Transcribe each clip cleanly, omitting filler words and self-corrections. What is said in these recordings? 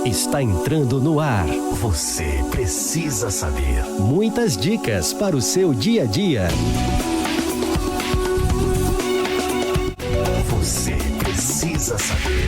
Está entrando no ar. Você precisa saber. Muitas dicas para o seu dia a dia. Você precisa saber.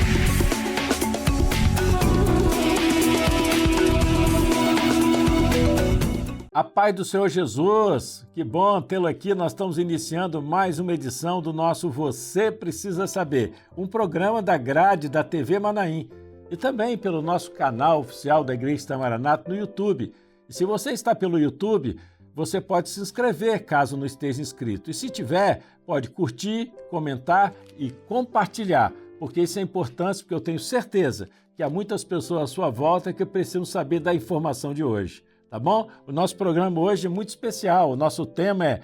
A paz do Senhor Jesus, que bom tê-lo aqui. Nós estamos iniciando mais uma edição do nosso Você Precisa Saber, um programa da grade da TV Manaim e também pelo nosso canal oficial da Igreja Cristã Maranata no YouTube. E se você está pelo YouTube, você pode se inscrever caso não esteja inscrito. E se tiver, pode curtir, comentar e compartilhar, porque isso é importante, porque eu tenho certeza que há muitas pessoas à sua volta que precisam saber da informação de hoje. Tá bom? O nosso programa hoje é muito especial. O nosso tema é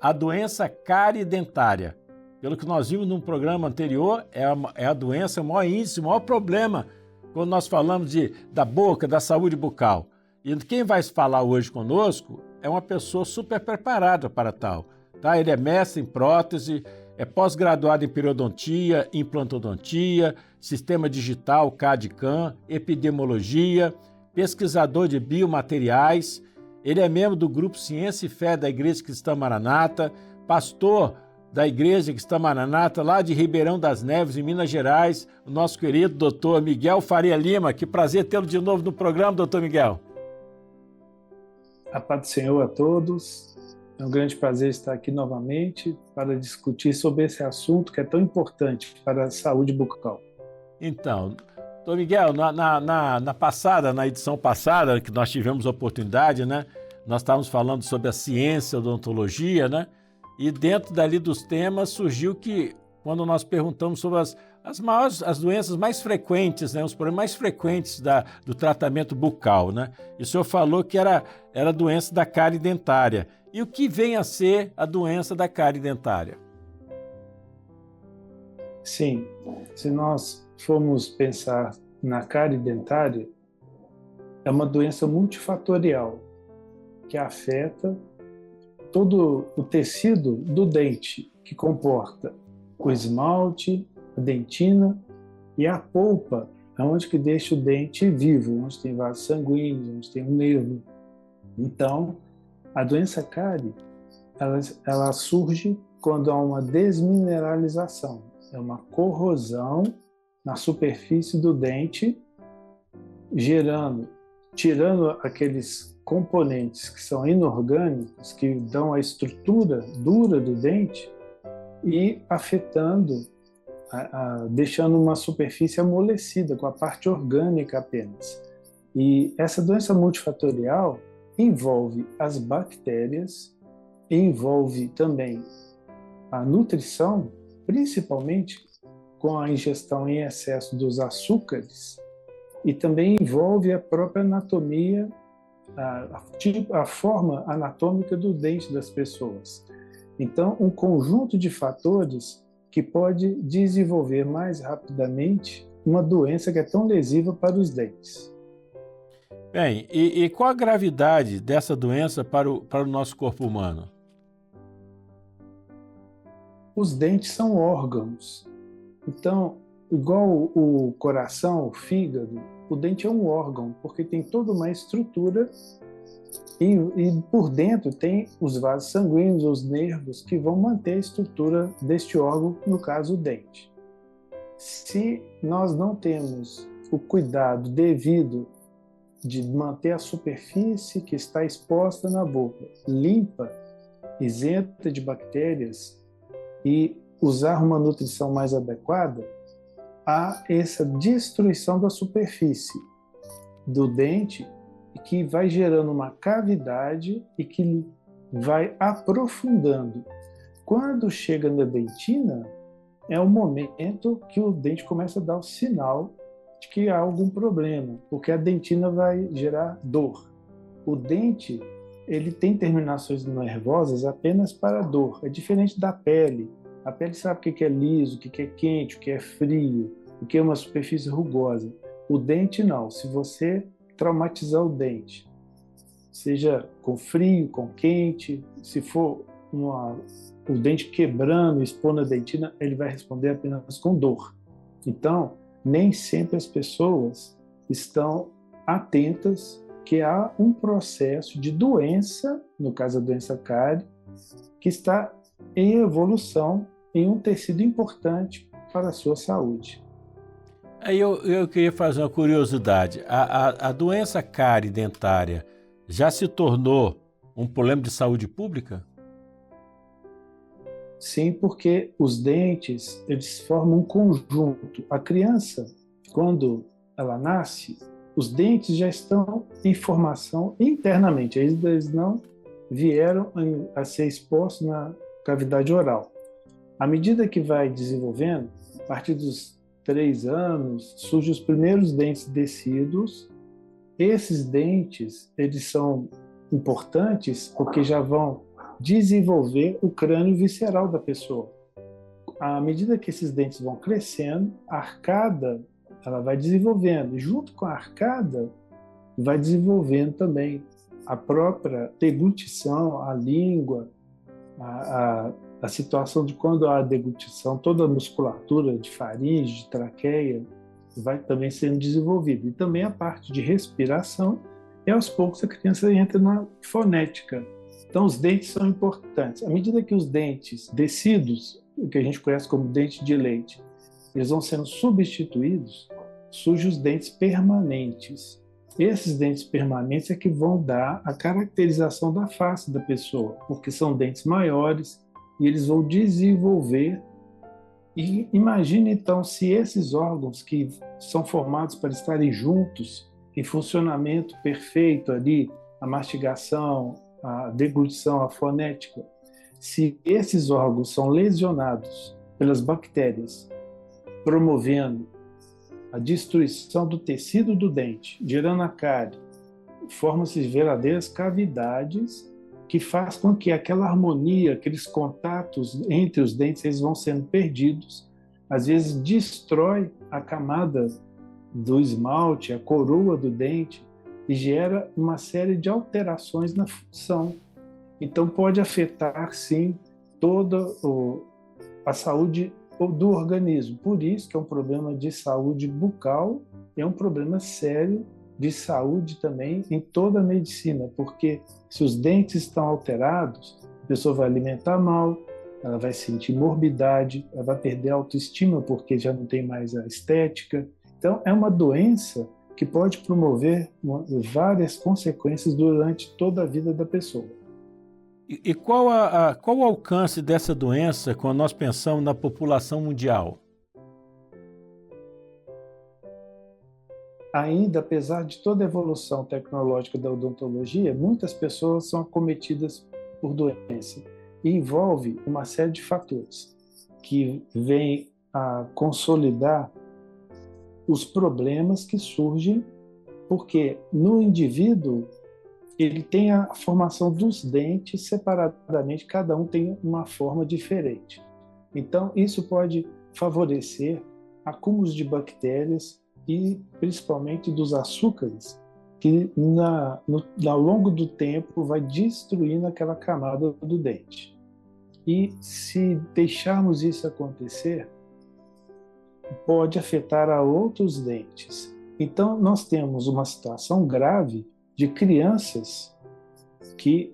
a doença cárie dentária. Pelo que nós vimos num programa anterior, é a doença, o maior índice, o maior problema quando nós falamos da boca, da saúde bucal. E quem vai falar hoje conosco é uma pessoa super preparada para tal. Tá? Ele é mestre em prótese, é pós-graduado em periodontia, implantodontia, sistema digital, CAD/CAM, epidemiologia, pesquisador de biomateriais. Ele é membro do Grupo Ciência e Fé da Igreja Cristã Maranata, pastor da Igreja Cristã Maranata, lá de Ribeirão das Neves, em Minas Gerais, o nosso querido doutor Miguel Faria Lima. Que prazer tê-lo de novo no programa, doutor Miguel. A paz do Senhor a todos. É um grande prazer estar aqui novamente para discutir sobre esse assunto que é tão importante para a saúde bucal. Então, doutor Miguel, na edição passada, que nós tivemos a oportunidade, né? Nós estávamos falando sobre a ciência, a odontologia, né? E dentro dali dos temas surgiu que, quando nós perguntamos sobre as doenças mais frequentes, né? Os problemas mais frequentes do tratamento bucal, né? E o senhor falou que era a doença da cárie dentária. E o que vem a ser a doença da cárie dentária? Sim, se nós formos pensar na cárie dentária, é uma doença multifatorial que afeta todo o tecido do dente, que comporta o esmalte, a dentina e a polpa, onde que deixa o dente vivo, onde tem vasos sanguíneos, onde tem um nervo. Então, a doença cárie, ela surge quando há uma desmineralização, é uma corrosão na superfície do dente, tirando aqueles componentes que são inorgânicos, que dão a estrutura dura do dente e afetando, deixando uma superfície amolecida, com a parte orgânica apenas. E essa doença multifatorial envolve as bactérias, envolve também a nutrição, principalmente com a ingestão em excesso dos açúcares, e também envolve a própria anatomia, a forma anatômica do dente das pessoas. Então, um conjunto de fatores que pode desenvolver mais rapidamente uma doença que é tão lesiva para os dentes. Bem, e qual a gravidade dessa doença para o nosso corpo humano? Os dentes são órgãos. Então, igual o coração, o fígado, o dente é um órgão, porque tem toda uma estrutura e por dentro tem os vasos sanguíneos, os nervos, que vão manter a estrutura deste órgão, no caso o dente. Se nós não temos o cuidado devido de manter a superfície que está exposta na boca limpa, isenta de bactérias e usar uma nutrição mais adequada, há essa destruição da superfície do dente, que vai gerando uma cavidade e que vai aprofundando. Quando chega na dentina, é o momento que o dente começa a dar o sinal de que há algum problema, porque a dentina vai gerar dor. O dente, ele tem terminações nervosas apenas para dor, é diferente da pele. A pele sabe o que é liso, o que é quente, o que é frio, o que é uma superfície rugosa. O dente não. Se você traumatizar o dente, seja com frio, com quente, se for o dente quebrando, expondo a dentina, ele vai responder apenas com dor. Então, nem sempre as pessoas estão atentas que há um processo de doença, no caso a doença cárie, que está em evolução em um tecido importante para a sua saúde. Aí eu queria fazer uma curiosidade. A doença cárie dentária já se tornou um problema de saúde pública? Sim, porque os dentes, eles formam um conjunto. A criança, quando ela nasce, os dentes já estão em formação internamente, eles não vieram a ser expostos na cavidade oral. À medida que vai desenvolvendo, a partir dos 3 anos, surgem os primeiros dentes descidos. Esses dentes, eles são importantes porque já vão desenvolver o crânio visceral da pessoa. À medida que esses dentes vão crescendo, a arcada ela vai desenvolvendo. E junto com a arcada, vai desenvolvendo também a própria deglutição, a língua, a situação de quando há deglutição, toda a musculatura de faringe, de traqueia, vai também sendo desenvolvida. E também a parte de respiração, e aos poucos a criança entra na fonética. Então os dentes são importantes. À medida que os dentes descidos, o que a gente conhece como dente de leite, eles vão sendo substituídos, surgem os dentes permanentes. Esses dentes permanentes é que vão dar a caracterização da face da pessoa, porque são dentes maiores e eles vão desenvolver. E imagine então se esses órgãos que são formados para estarem juntos, em funcionamento perfeito ali, a mastigação, a deglutição, a fonética, se esses órgãos são lesionados pelas bactérias, promovendo a destruição do tecido do dente, gerando a cárie, formam-se verdadeiras cavidades que faz com que aquela harmonia, aqueles contatos entre os dentes, eles vão sendo perdidos, às vezes destrói a camada do esmalte, a coroa do dente, e gera uma série de alterações na função. Então pode afetar, sim, toda a saúde do organismo. Por isso que é um problema de saúde bucal, é um problema sério de saúde também em toda a medicina, porque se os dentes estão alterados, a pessoa vai alimentar mal, ela vai sentir morbidade, ela vai perder a autoestima porque já não tem mais a estética. Então é uma doença que pode promover várias consequências durante toda a vida da pessoa. E qual o alcance dessa doença quando nós pensamos na população mundial? Ainda, apesar de toda a evolução tecnológica da odontologia, muitas pessoas são acometidas por doença. E envolve uma série de fatores que vêm a consolidar os problemas que surgem porque no indivíduo ele tem a formação dos dentes separadamente, cada um tem uma forma diferente. Então, isso pode favorecer acúmulos de bactérias e principalmente dos açúcares, que ao longo do tempo vai destruindo aquela camada do dente. E se deixarmos isso acontecer, pode afetar a outros dentes. Então, nós temos uma situação grave de crianças que,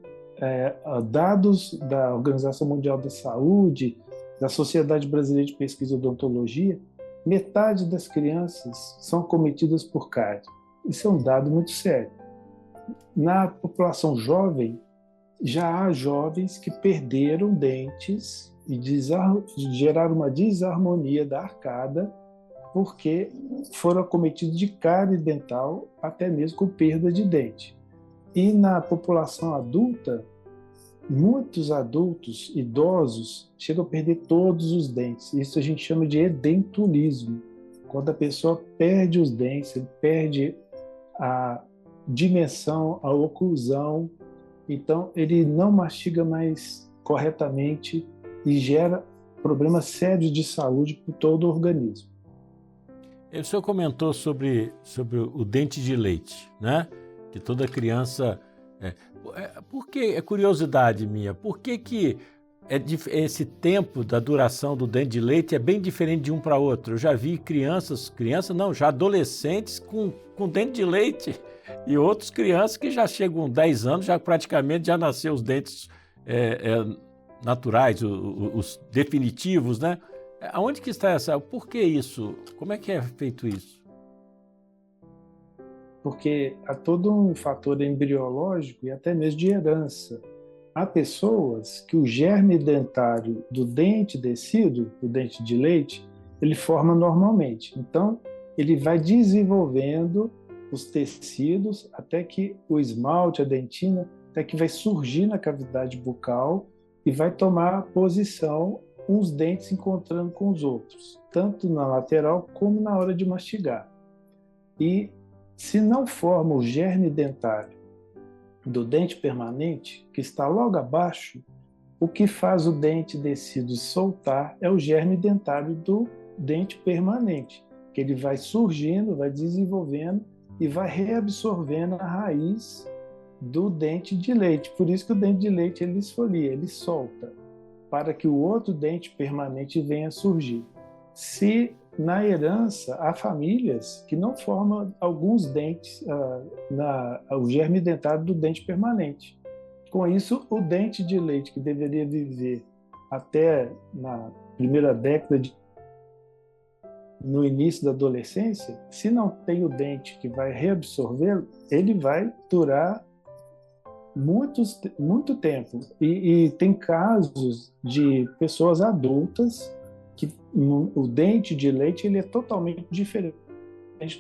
dados da Organização Mundial da Saúde, da Sociedade Brasileira de Pesquisa e Odontologia, metade das crianças são acometidas por cárie. Isso é um dado muito sério. Na população jovem, já há jovens que perderam dentes e geraram uma desarmonia da arcada porque foram acometidos de cárie dental, até mesmo com perda de dente. E na população adulta, muitos adultos idosos chegam a perder todos os dentes. Isso a gente chama de edentulismo. Quando a pessoa perde os dentes, ele perde a dimensão, a oclusão, então ele não mastiga mais corretamente e gera problemas sérios de saúde para todo o organismo. O senhor comentou sobre o dente de leite, né? Que toda criança... Por que, é curiosidade minha, por que esse tempo da duração do dente de leite é bem diferente de um para outro. Eu já vi crianças não, já adolescentes com dente de leite e outros crianças que já chegam 10 anos, já praticamente já nasceu os dentes naturais, os definitivos, né? Aonde que está por que isso? Como é que é feito isso? Porque há todo um fator embriológico e até mesmo de herança. Há pessoas que o germe dentário do dente descido, do dente de leite, ele forma normalmente. Então, ele vai desenvolvendo os tecidos até que o esmalte, a dentina, até que vai surgir na cavidade bucal e vai tomar posição, uns dentes encontrando com os outros, tanto na lateral como na hora de mastigar. E se não forma o germe dentário do dente permanente, que está logo abaixo, o que faz o dente descido soltar é o germe dentário do dente permanente, que ele vai surgindo, vai desenvolvendo e vai reabsorvendo a raiz do dente de leite. Por isso que o dente de leite ele esfolia, ele solta, para que o outro dente permanente venha a surgir. Se na herança, há famílias que não formam alguns dentes, o germe dentário do dente permanente. Com isso, o dente de leite, que deveria viver até na primeira década, no início da adolescência, se não tem o dente que vai reabsorvê-lo, ele vai durar muito tempo. E tem casos de pessoas adultas que o dente de leite ele é totalmente diferente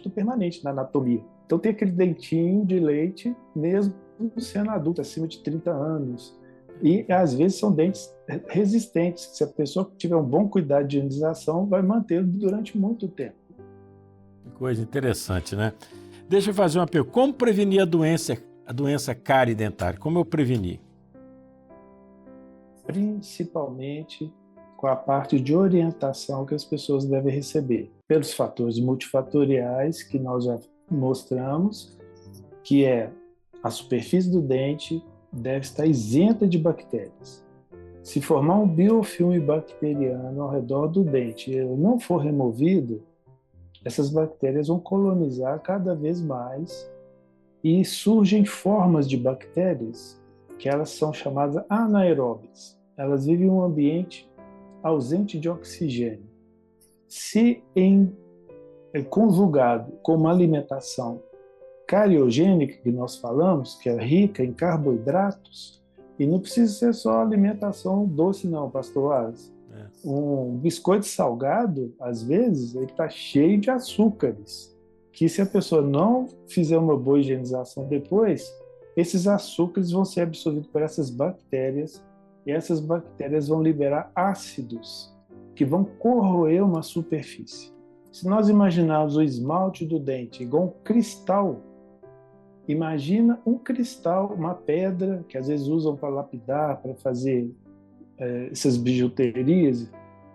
do permanente na anatomia. Então tem aquele dentinho de leite mesmo sendo adulto, acima de 30 anos. E às vezes são dentes resistentes, se a pessoa tiver um bom cuidado de higienização, vai manter durante muito tempo. Que coisa interessante, né? Deixa eu fazer uma pergunta. Como prevenir a doença cárie dentária? Como eu preveni? Principalmente com a parte de orientação que as pessoas devem receber, pelos fatores multifatoriais que nós já mostramos, que é a superfície do dente deve estar isenta de bactérias. Se formar um biofilme bacteriano ao redor do dente e ele não for removido, essas bactérias vão colonizar cada vez mais e surgem formas de bactérias que elas são chamadas anaeróbias. Elas vivem em um ambiente ausente de oxigênio. Se conjugado com uma alimentação cariogênica, que nós falamos, que é rica em carboidratos, e não precisa ser só alimentação doce não, pastor Aras. Um biscoito salgado, às vezes, ele está cheio de açúcares, que se a pessoa não fizer uma boa higienização depois, esses açúcares vão ser absorvidos por essas bactérias, e essas bactérias vão liberar ácidos que vão corroer uma superfície. Se nós imaginarmos o esmalte do dente igual um cristal, imagina um cristal, uma pedra que às vezes usam para lapidar, para fazer essas bijuterias.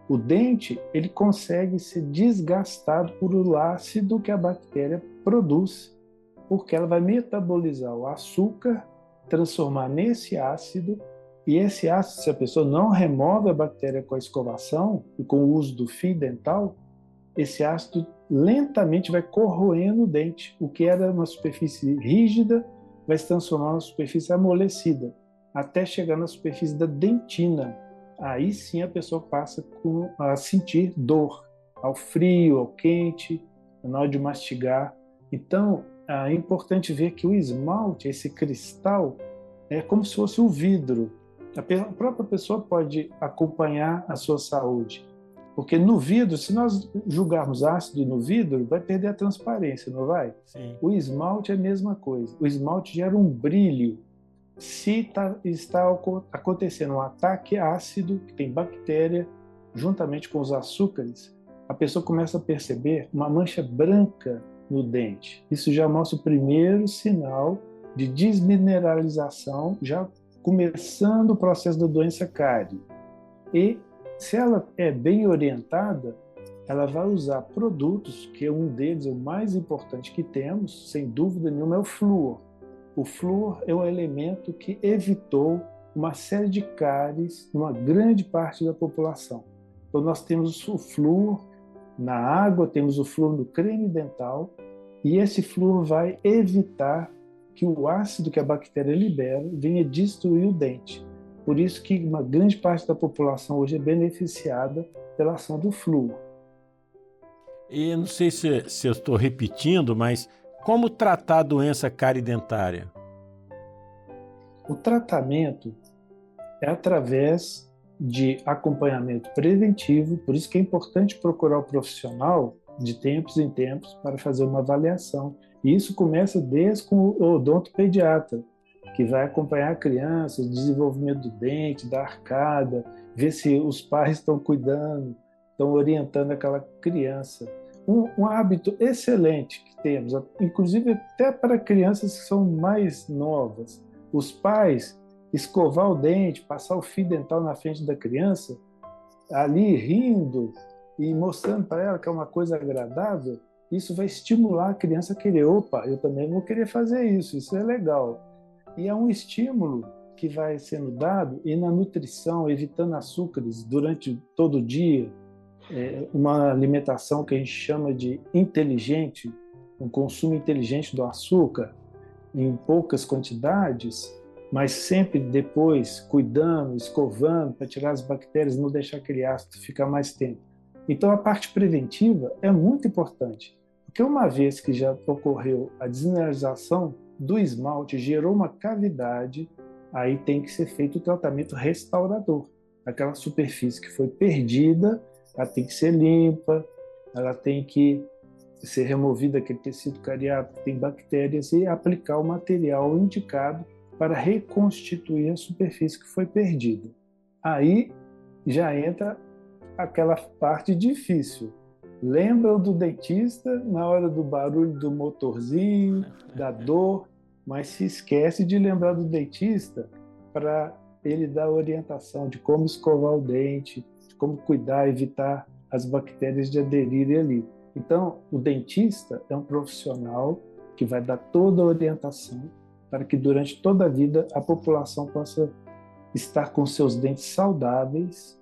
O dente ele consegue ser desgastado por o ácido que a bactéria produz, porque ela vai metabolizar o açúcar, transformar nesse ácido. E esse ácido, se a pessoa não remove a bactéria com a escovação e com o uso do fio dental, esse ácido lentamente vai corroendo o dente. O que era uma superfície rígida vai se transformar numa superfície amolecida, até chegar na superfície da dentina. Aí sim a pessoa passa a sentir dor, ao frio, ao quente, na hora de mastigar. Então, é importante ver que o esmalte, esse cristal, é como se fosse um vidro. A própria pessoa pode acompanhar a sua saúde, porque no vidro, se nós jogarmos ácido no vidro, vai perder a transparência, não vai? Sim. O esmalte é a mesma coisa. O esmalte gera um brilho. Se está acontecendo um ataque ácido, que tem bactéria, juntamente com os açúcares, a pessoa começa a perceber uma mancha branca no dente. Isso já mostra o primeiro sinal de desmineralização, já começando o processo da doença cárie. E se ela é bem orientada, ela vai usar produtos, que um deles, o mais importante que temos, sem dúvida nenhuma, é o flúor. O flúor é um elemento que evitou uma série de cáries numa grande parte da população. Então, nós temos o flúor na água, temos o flúor no creme dental, e esse flúor vai evitar que o ácido que a bactéria libera venha destruir o dente. Por isso que uma grande parte da população hoje é beneficiada pela ação do flúor. E não sei se eu estou repetindo, mas como tratar a doença cárie-dentária? O tratamento é através de acompanhamento preventivo, por isso que é importante procurar o profissional de tempos em tempos para fazer uma avaliação. E isso começa desde com o odontopediatra, que vai acompanhar a criança, o desenvolvimento do dente, da arcada, ver se os pais estão cuidando, estão orientando aquela criança. Um hábito excelente que temos, inclusive até para crianças que são mais novas, os pais escovar o dente, passar o fio dental na frente da criança, ali rindo e mostrando para ela que é uma coisa agradável, isso vai estimular a criança a querer, opa, eu também vou querer fazer isso é legal. E é um estímulo que vai sendo dado, e na nutrição, evitando açúcares durante todo o dia, uma alimentação que a gente chama de inteligente, um consumo inteligente do açúcar, em poucas quantidades, mas sempre depois cuidando, escovando, para tirar as bactérias, não deixar aquele ácido ficar mais tempo. Então a parte preventiva é muito importante, porque uma vez que já ocorreu a desmineralização do esmalte, gerou uma cavidade, aí tem que ser feito o tratamento restaurador. Aquela superfície que foi perdida, ela tem que ser limpa, ela tem que ser removida aquele tecido cariático que tem bactérias e aplicar o material indicado para reconstituir a superfície que foi perdida. Aí já entra aquela parte difícil. Lembram do dentista na hora do barulho do motorzinho, da dor, mas se esquece de lembrar do dentista para ele dar orientação de como escovar o dente, de como cuidar, evitar as bactérias de aderirem ali. Então, o dentista é um profissional que vai dar toda a orientação para que durante toda a vida a população possa estar com seus dentes saudáveis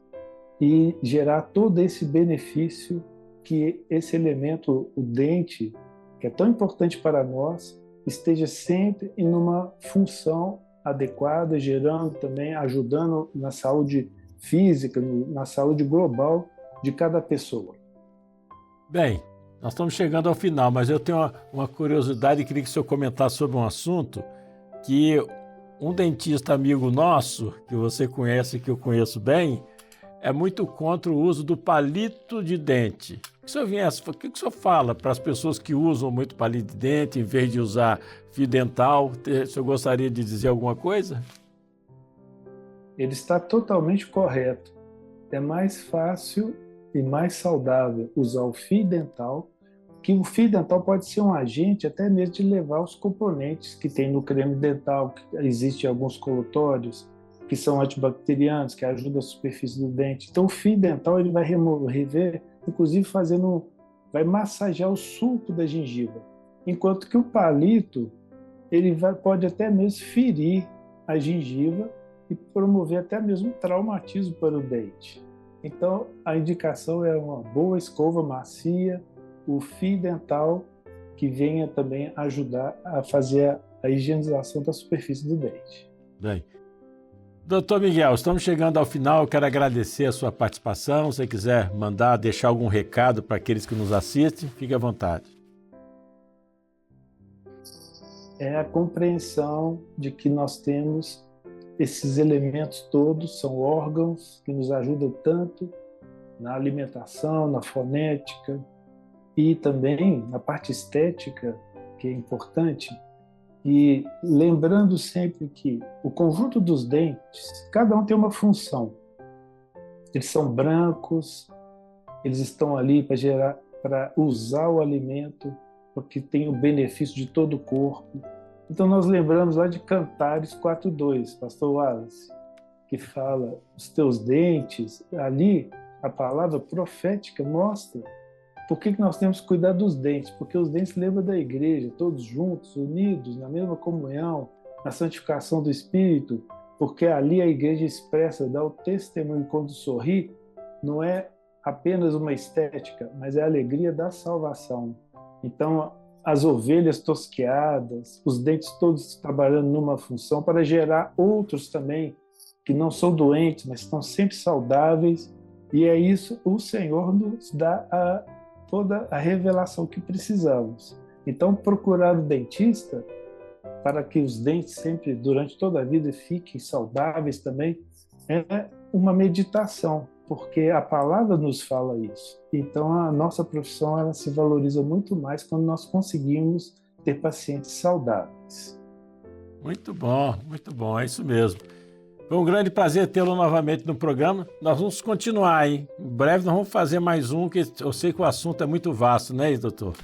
e gerar todo esse benefício que esse elemento, o dente, que é tão importante para nós, esteja sempre em uma função adequada, gerando também, ajudando na saúde física, na saúde global de cada pessoa. Bem, nós estamos chegando ao final, mas eu tenho uma curiosidade e queria que o senhor comentasse sobre um assunto que um dentista amigo nosso, que você conhece, que eu conheço bem, é muito contra o uso do palito de dente. O que o senhor fala para as pessoas que usam muito palito de dente em vez de usar fio dental? O senhor gostaria de dizer alguma coisa? Ele está totalmente correto. É mais fácil e mais saudável usar o fio dental, que o fio dental pode ser um agente até mesmo de levar os componentes que tem no creme dental, que existem alguns colutórios que são antibacterianos, que ajudam a superfície do dente. Então o fio dental ele vai remover, inclusive vai massagear o sulco da gengiva, enquanto que o palito pode até mesmo ferir a gengiva e promover até mesmo um traumatismo para o dente. Então, a indicação é uma boa escova macia, o fio dental, que venha também ajudar a fazer a higienização da superfície do dente. Bem, doutor Miguel, estamos chegando ao final, eu quero agradecer a sua participação. Se você quiser deixar algum recado para aqueles que nos assistem, fique à vontade. É a compreensão de que nós temos esses elementos todos, são órgãos que nos ajudam tanto na alimentação, na fonética e também na parte estética, que é importante. E lembrando sempre que o conjunto dos dentes, cada um tem uma função. Eles são brancos, eles estão ali para usar o alimento, porque tem o benefício de todo o corpo. Então nós lembramos lá de Cantares 4.2, pastor Wallace, que fala, os teus dentes, ali a palavra profética mostra por que nós temos que cuidar dos dentes, porque os dentes lembram da igreja, todos juntos, unidos, na mesma comunhão, na santificação do Espírito, porque ali a igreja expressa, dá o testemunho quando sorri, não é apenas uma estética, mas é a alegria da salvação. Então, as ovelhas tosqueadas, os dentes todos trabalhando numa função para gerar outros também, que não são doentes, mas estão sempre saudáveis, e é isso, o Senhor nos dá toda a revelação que precisamos. Então, procurar o dentista, para que os dentes sempre, durante toda a vida, fiquem saudáveis também, é uma meditação, porque a palavra nos fala isso. Então, a nossa profissão ela se valoriza muito mais quando nós conseguimos ter pacientes saudáveis. Muito bom, é isso mesmo. Foi um grande prazer tê-lo novamente no programa. Nós vamos continuar, hein? Em breve nós vamos fazer mais um, que eu sei que o assunto é muito vasto, né, doutor?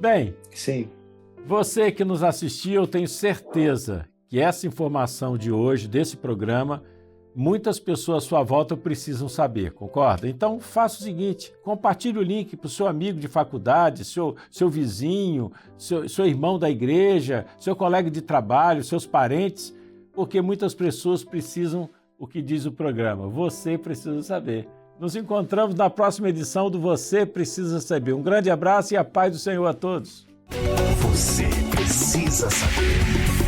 Bem, sim. Você que nos assistiu, eu tenho certeza que essa informação de hoje, desse programa, muitas pessoas à sua volta precisam saber, concorda? Então faça o seguinte, compartilhe o link para o seu amigo de faculdade, seu vizinho, seu irmão da igreja, seu colega de trabalho, seus parentes, porque muitas pessoas precisam, o que diz o programa, você precisa saber. Nos encontramos na próxima edição do Você Precisa Saber. Um grande abraço e a paz do Senhor a todos. Você precisa saber.